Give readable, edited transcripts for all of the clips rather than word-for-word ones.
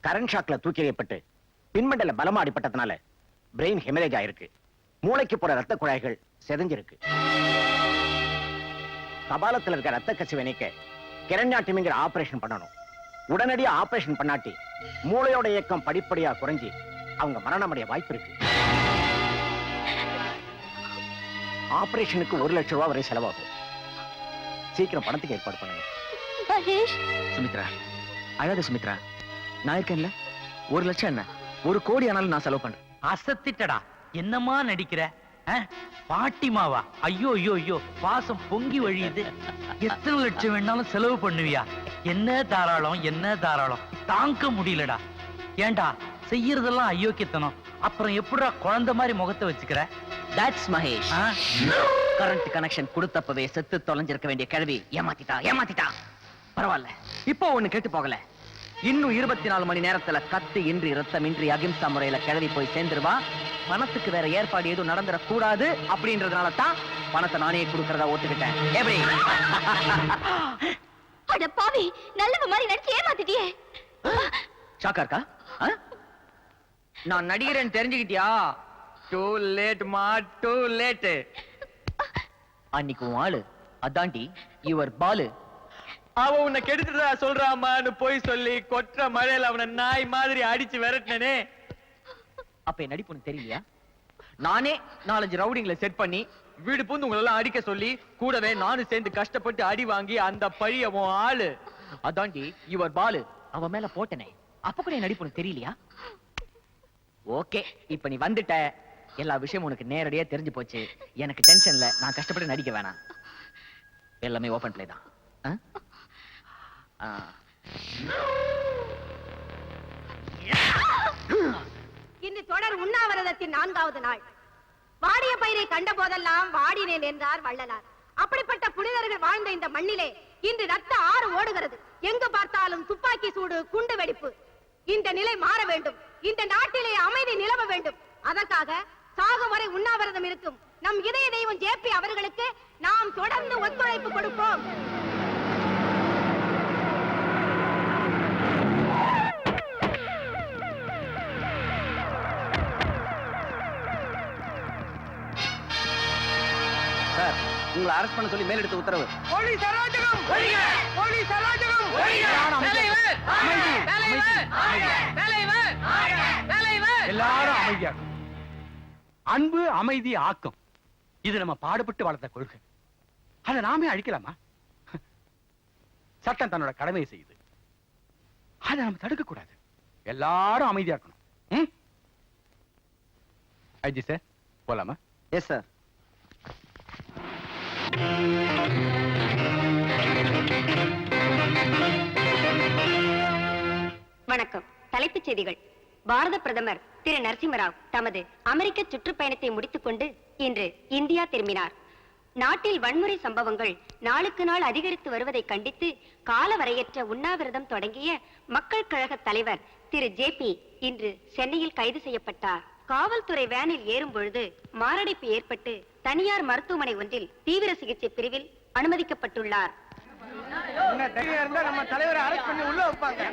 Current ஷாக்ல தூக்கி எறியப்பட்டு பின்மண்டல பலமா அடிபட்டதுனால brain haemorrhage ஆயிருக்கு. மூளைக்கு போற ரத்த குழாய்கள் செதஞ்சிருக்கு. கபாலத்தில் இருக்க ரத்த கசிவை நீக்க கிரண்யாட்டிமிங்கிற ஆபரேஷன் பண்ணணும். உடனடியா ஆபரேஷன் பண்ணாட்டி மூளையோட இயக்கம் படிப்படியா குறைஞ்சி அவங்க மரணமடைய வாய்ப்பு இருக்கு. ஆபரேஷனுக்கு 1 லட்சம் ரூபாய் வரை செலவாகும். சீக்கிரம் பணத்துக்கு ஏற்பாடு பண்ணுங்க. சுமித்ரா, அழாத சுமித்ரா, நான் இருக்கேன்ல. 1 லட்சம் என்ன, 1 கோடி ஆனாலும் நான் செலவு பண்றேன். அசத்திட்டடா, என்னமா நடிக்கிற? பாட்டிமாவா? ஐயோ ஐயோ ஐயோ, பாசம் பொங்கி வழியுது. எத்தனை லட்சம் வேணாலும் செலவு பண்ணுவியா? என்ன தாராளம், என்ன தாராளம், தாங்க முடியலடா. ஏண்டா செய்யறதெல்லாம் அயோக்கியத்தனம், அப்புறம் எப்படிடா குழந்தை மாதிரி முகத்தை வச்சுக்கிற? தட்ஸ் மகேஷ். கரண்ட் கனெக்ஷன் கொடுத்தப்பவே செத்து தொலைஞ்சிருக்க வேண்டிய கிழவி ஏமாத்திட்டா. பரவாயில்ல, இப்போ ஒண்ணு கேட்டு போகல. இன்னும் 24 மணி நேரத்துல கத்து இன்றி ரத்தமின்றி அகிம்சா முறையில கிழவி போய் சேர்ந்துருவா. பணத்துக்கு வேற ஏற்பாடு எதுவும் நடந்துடக் கூடாது அப்படின்றதுனால தான் பணத்தை நானே கொடுக்கறதா ஒத்துக்கிட்டேன். எப்படி? அட பாவி, நல்லவ மாதிரி நடிச்சு ஏமாத்திட்டியே. ஷாக்கா இருக்கா? நான் நடிகரேன்னு தெரிஞ்சுக்கிட்டியா? டூ லேட் மா, டூ லேட். அன்னைக்கு உன் ஆளு அதாண்டி யுவர் பாலு. அவ உன்னை கெடுத்துட்டா சொல்றாமான்னு போய் சொல்லி கொற்ற மழையில அவனை நாய் மாதிரி அடிச்சு விரட்டினே. அப்ப என் நடிப்பு உனக்கு தெரியலையா? நானே 4-5 ரவுடிங்களை செட் பண்ணி வீடு பூந்து உங்களை எல்லாம் அடிக்க சொல்லி கூடவே நானும் சேர்ந்து கஷ்டப்பட்டு அடி வாங்கி அந்த பழிய உன் ஆளு அதாண்டி யுவர் பாலு அவன் மேல போட்டனே. அப்ப கூட என் நடிப்பு உனக்கு தெரியலையா? ஓகே, இப்ப நீ வந்துட்ட, எல்லா விஷயமும் உனக்கு நேரடியா தெரிஞ்சு போச்சு. எனக்கு டென்ஷன்ல, நான் கஷ்டப்பட்டு நடிக்க வேணாம். எல்லாமே ஓபன் பிளே தான். இன்று தொடர் உண்ணாவிரதத்தின் 4வது நாள். வாடிய பயிரை கண்ட போதெல்லாம் வாடினேன் என்றார் வள்ளலார். அப்படிப்பட்ட புனிதர்கள் வாழ்ந்த இந்த மண்ணிலே இன்று ரத்த ஆறு ஓடுகிறது. எங்கு பார்த்தாலும் துப்பாக்கி சூடு, குண்டு வெடிப்பு. இந்த நிலை மாற வேண்டும். இந்த நாட்டிலே அமைதி நிலவ வேண்டும். அதற்காக சாகும் வரை உண்ணாவிரதம் இருக்கும் நம் இதய தெய்வம் ஜேபி அவர்களுக்கு நாம் தொடர்ந்து ஒத்துழைப்பு கொடுப்போம். சார், உங்களை அரெஸ்ட் பண்ண சொல்லி மேலெடுத்த உத்தரவு. போலீஸ் அராஜகம் ஒழிக! போலீஸ் அராஜகம் ஒழிக! எல்லாரும் அமைதியா. அன்பு, அமைதி, ஆக்கம், இது நம்ம பாடுபட்டு வளர்த்த கொள்கை. அதை நாமே அழிக்கலாமா? சட்டம் தன்னோட கடமையை செய்யுது. அதை நம்ம தடுக்க கூடாது. எல்லாரும் அமைதியா இருக்கணும். ஐஜி சார், போலாமா? Yes sir. வணக்கம். தலைப்புச் செய்திகள். பாரத பிரதமர் திரு நரசிம்மராவ் தமது அமெரிக்க சுற்றுப்பயணத்தை முடித்துக் கொண்டு இன்று இந்தியா திரும்பினார். நாட்டில் வன்முறை சம்பவங்கள் நாளுக்கு நாள் அதிகரித்து வருவதை கண்டித்து காலவரையற்ற உண்ணாவிரதம் தொடங்கிய மக்கள் கழக தலைவர் திரு ஜேபி இன்று சென்னையில் கைது செய்யப்பட்டார். காவல்துறை வேனில் ஏறும் பொழுது மாரடைப்பு ஏற்பட்டு தனியார் மருத்துவமனை ஒன்றில் தீவிர சிகிச்சை பிரிவில் அனுமதிக்கப்பட்டுள்ளார். நம்ம தலைவரை அரெஸ்ட் பண்ணி உள்ள வைப்பாங்க.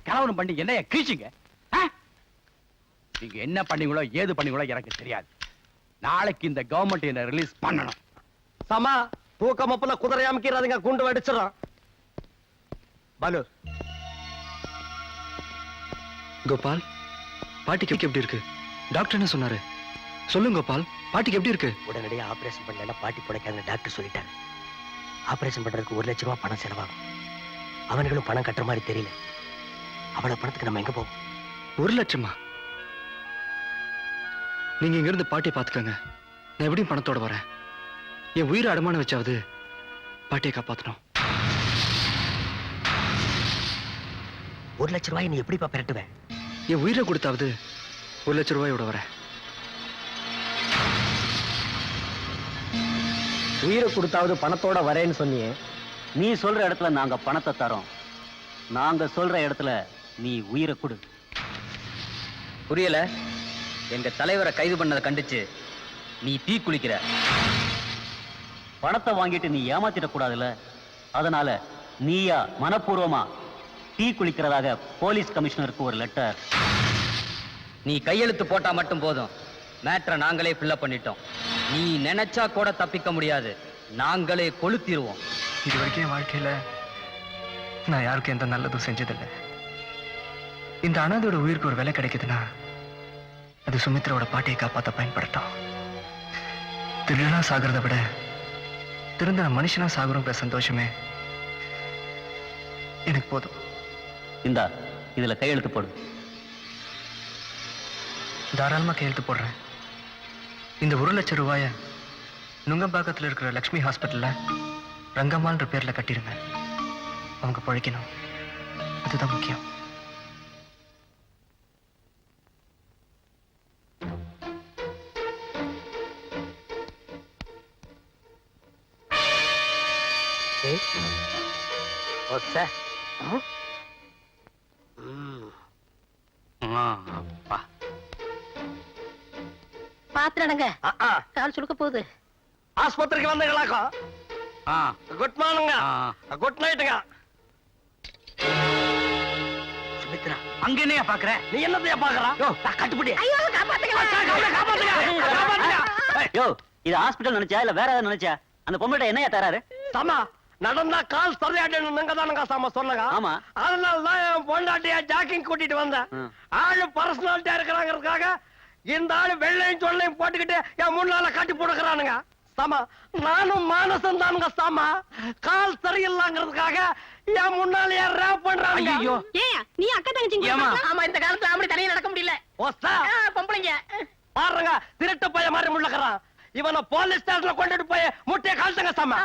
கலவரம் பண்ணி என்னைய கீழ்ச்சிங்க. நீங்க என்ன பண்ணீங்களோ ஏது பண்ணீங்களோ எனக்கு தெரியாது. நாளைக்கு இந்த கவர்மெண்ட் என்ன ரிலீஸ் பண்ணணும். சமா தூக்க மப்புல குதிரை அமைக்கிறாதுங்க, குண்டு வெடிச்சிடும். பாலு, கோபால், பாட்டிக்கு எப்படி இருக்கு? டாக்டர் என்ன சொன்னாரு? சொல்லுங்க கோபால், பாட்டிக்கு எப்படி இருக்கு? உடனடியாக ஆபரேஷன் பண்ணலன்னா பாட்டி பிழைக்காதுன்னு டாக்டர் சொல்லிட்டாரு. ஆபரேஷன் பண்றதுக்கு 1 லட்சம் ரூபாய் பணம் செலவாகும். அவனுங்களும் பணம் கட்டுற மாதிரி தெரியல. அவ்வளவு பணத்துக்கு நம்ம எங்க போவோம்? 1 லட்சமா? நீங்க இங்க இருந்து பாட்டியை பாத்துக்கங்க. நான் எப்படியும் பணத்தோட வரேன். என் உயிரை அடமான வச்சாவது பாட்டியை காப்பாத்தணும். 1 லட்சம் ரூபாய் நீ எப்படிப்பா பெரட்டுவேன்? என் உயிரை கொடுத்தாவது 1 லட்சம் ரூபாயோட வரேன். உயிரை கொடுத்தாவது பணத்தோட வரேன்னு சொன்னியே. நீ சொல்ற இடத்துல நாங்க பணத்தை தரோம். நாங்க சொல்ற இடத்துல நீ உயிரை கொடு. புரியல? எங்க தலைவரை கைது பண்ணதை கண்டிச்சு நீ தீ குளிக்கிற. பணத்தை வாங்கிட்டு நீ ஏமாத்திட கூடாதுல்ல. அதனால நீயா மனப்பூர்வமா தீ குளிக்கிறதாக போலீஸ் கமிஷனருக்கு ஒரு லெட்டர். நீ கையெழுத்து போட்டா மட்டும் போதும். மேட்ரை நாங்களே ஃபில்லப் பண்ணிட்டோம். நீ நினைச்சா கூட தப்பிக்க முடியாது. நாங்களே கொளுத்திடுவோம். இது வரைக்கும் என் வாழ்க்கையில நான் யாருக்கும் எந்த நல்லதும் செஞ்சதில்லை. இந்த அனாதையோட உயிருக்கு ஒரு விலை கிடைக்குதுன்னா அது சுமித்ராவோட பாட்டியை காப்பாற்ற பயன்படுத்தும். திருடனா சாகிறத விட திருந்த மனுஷனா சாகுறோங்கிற சந்தோஷமே எனக்கு போதும். இந்தா இதுல கையெழுத்து போடு. தாராளமா கையெழுத்து போடுறேன். இந்த 1 லட்சம் ரூபாய நுங்கம்பாக்கத்தில் இருக்கிற லக்ஷ்மி ஹாஸ்பிட்டல்ல ரங்கம்மாள்ன்ற பேர்ல கட்டிருங்க. அவங்க பழைக்கணும், அதுதான் முக்கியம். பாத்துறங்க கால் சுடுக்க போகுது. ஆஸ்பத்திரிக்கு வந்தீங்களாக்கா? ஆ, குட் மார்னிங்க. ஆ. குட் நைட்டுங்க. சுமித்ரா அங்க என்னையா பாக்குற? நீ என்னத்தையா பாக்குறா? கட்டுப்படி. ஐயோ காப்பாத்துங்க. யோ இது ஹாஸ்பிடல் நினைச்சா இல்ல வேற ஏதாவது நினைச்சா? அந்த பொம்பளை என்னையா தராரு? சாமா நடந்தா கால் சரியாடணும் நீங்க தானுங்க சாமா சொன்னங்க. ஆமா. அதனாலதான் என் பொண்டாட்டிய ஜாக்கிங் கூட்டிட்டு வந்தேன். ஆளு பர்சனாலிட்டியா இருக்கிறாங்கிறதுக்காக இந்த ஆளு வெள்ளையும் சொல்லையும் போட்டுக்கிட்டு என் முன்னால காட்டி போடுக்கிறானுங்க. சாமா நானும் மானசம் தானுங்க சாமா. கால் சரியில்லாங்கிறதுக்காக என் முன்னாலேயே ரேப் பண்றாங்க. ஐயோ ஏன் நீ அக்கா தங்கச்சி ஏமா ஆமா இந்த காலத்துல ஆம்பளை தனியா நடக்க முடியல. ஓஸ்தா பொம்பளைங்க பாருங்க திருட்டு பைய மாதிரி முள்ளக்கிறான். இவனை போலீஸ் ஸ்டேஷன்ல கொண்டுட்டு போய் முட்டைய கழட்டுங்க சாமா.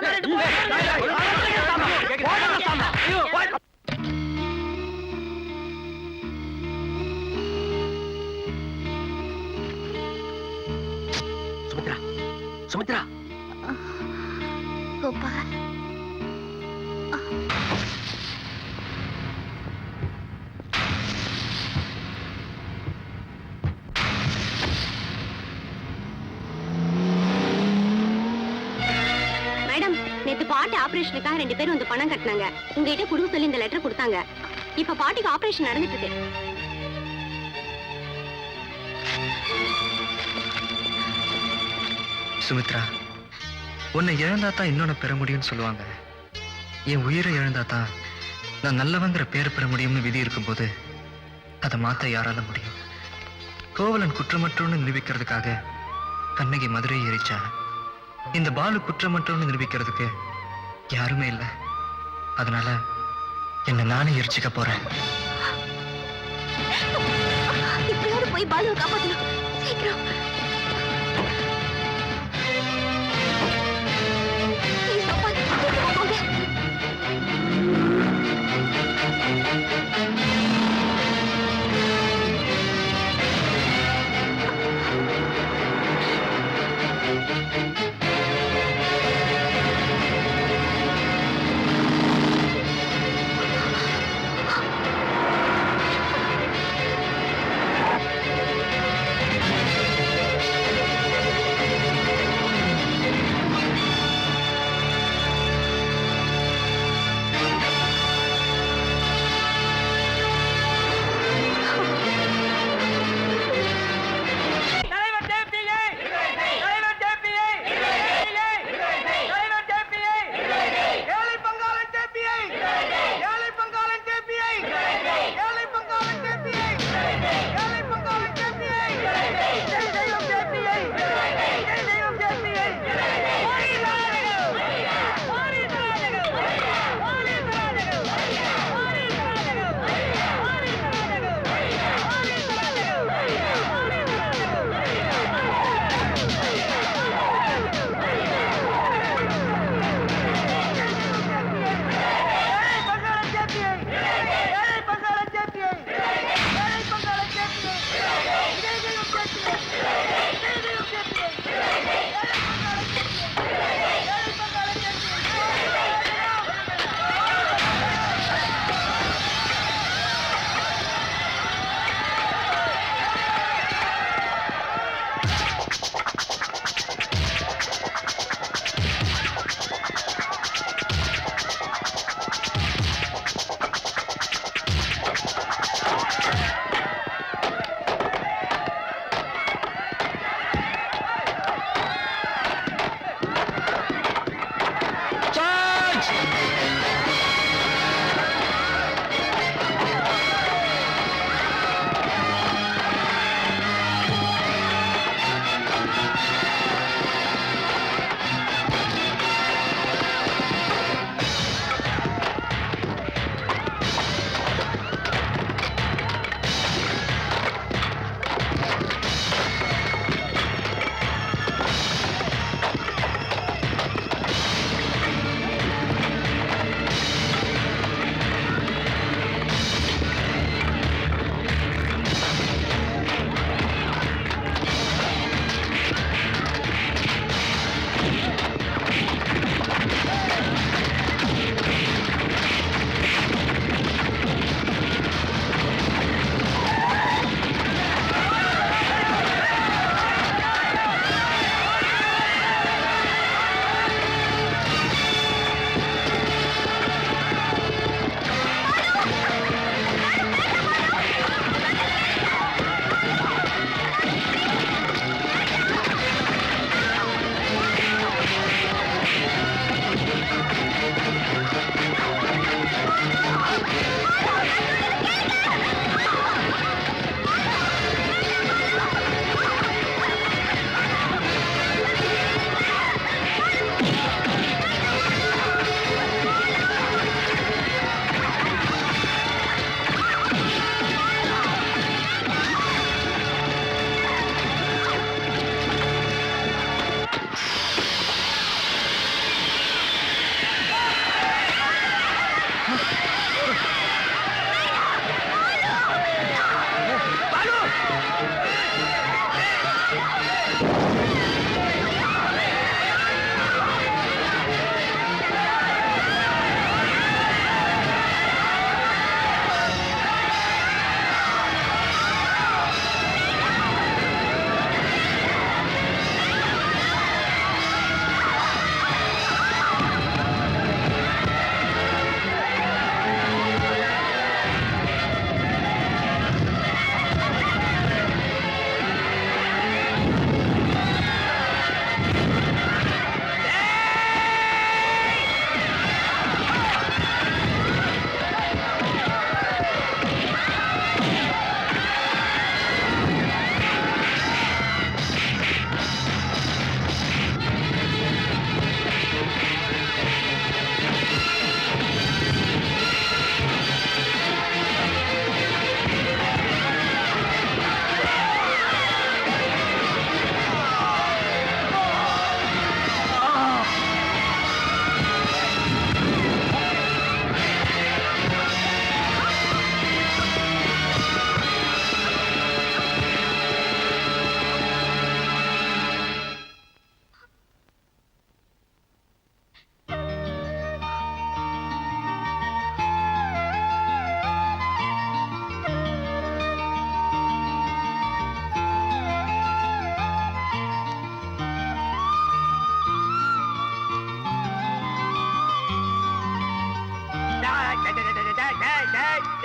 சுமித்ரா சுமித்ரா கோபால் மேடம் நேத்து பாட்டி ஆபரேஷனுக்காக 2 பேரும் வந்து பணம் கட்டினாங்க. உங்ககிட்ட குடுக்க சொல்லி இந்த லெட்டர் கொடுத்தாங்க. இப்ப பாட்டிக்கு ஆபரேஷன் நடந்துட்டு இருக்கு. சுமித்ரா, உன்னை இழந்தா தான் இன்னொன்னு பெற முடியும்னு சொல்லுவாங்க. என் உயிரை இழந்தா தான் நான் நல்லவங்கிற பேர் பெற முடியும்னு விதி இருக்கும்போது அதை மாத்த யாரால முடியும்? கோவலன் குற்றமற்றோன்னு நிரூபிக்கிறதுக்காக கண்ணகி மதுரையை எரிச்சா. இந்த பாலு குற்றமற்றோன்னு நிரூபிக்கிறதுக்கு யாருமே இல்லை. அதனால என்ன நானே எரிச்சுக்க போறேன். இப்படியோடு போய் பாலுவை காப்பாத்தணும். சீக்கிரம் Please, கோபால், சீக்கிரமா போங்க.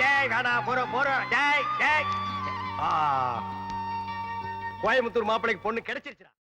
டேய் வேடா போறோம் டேய் கோயம்புத்தூர் மாப்பிள்ளைக்கு பொண்ணு கிடைச்சிருச்சுடா.